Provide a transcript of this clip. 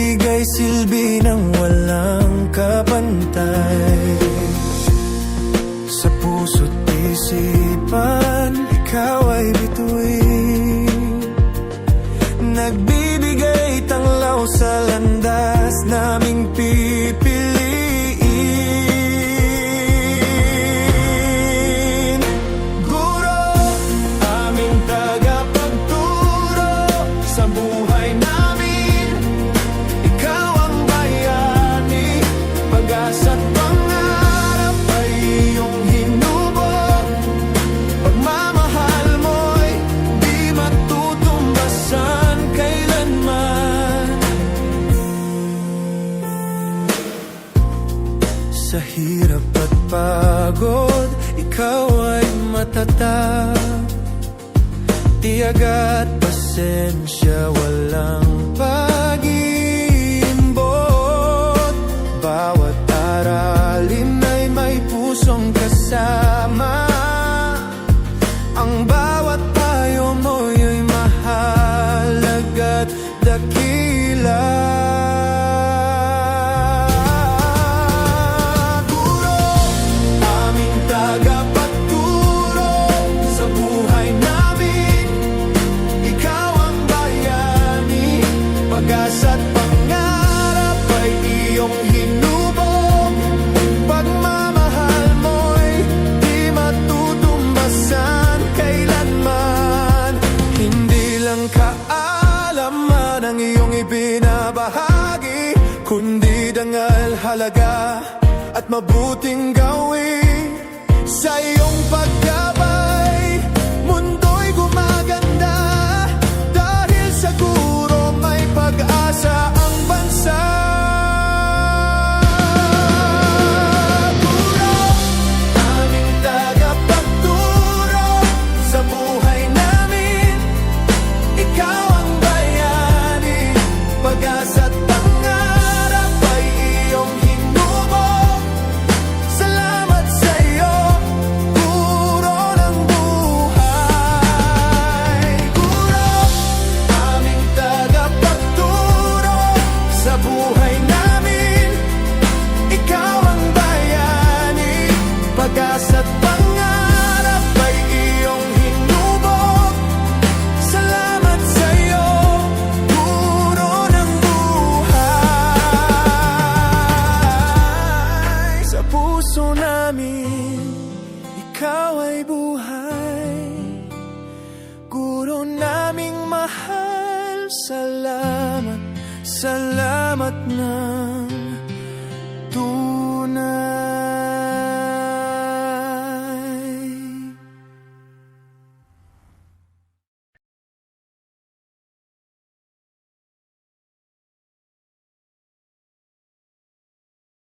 nagbibigay silbi ng walang kapantay. Sa puso't isipan, ikaw ay bituin, nagbibigay tanglaw sa landas naming pipiliin. Guro, aming tagapagturo sa buhay namin. Ikaw ang bayani, pag-asa't pangarap ay iyong hinubog. Pagmamahal mo'y di matutumbasan kailanman. Sa hirap at pagod, ikaw ay matatag. Tiyag at pasensya, walang pag-iimbot. Bawat aralin ay may pusong kasama. Ang bawat payo mo'y mahalaga at dakila. Guro, aming tagapagturo sa buhay namin. Ikaw ang bayani, pag-asa't pangarap ay iyong hinubog. Pagmamahal mo'y di matutumbasan kailanman. Hindi lang kaalaman ang iyong ibinabahagi, kundi dangal, halaga at mabuting gawin. Sa iyong paggabay, mundo'y gumaganda. Dahil sa guro may pag-asa ang bansa. Guro, aming tagapagturo sa buhay namin. Ikaw ang bayani, pag-asa't pangarap ay iyong hinubog. Salamat sa iyo, guro ng buhay. Guro, aming tagapagturo sa buhay namin. Ikaw ang bayani, pag-asa't pangarap ay iyong hinubog. Salamat sa iyo, guro ng buhay. Sa puso namin, ikaw ay buhay. Guro naming mahal, salamat, salamat na.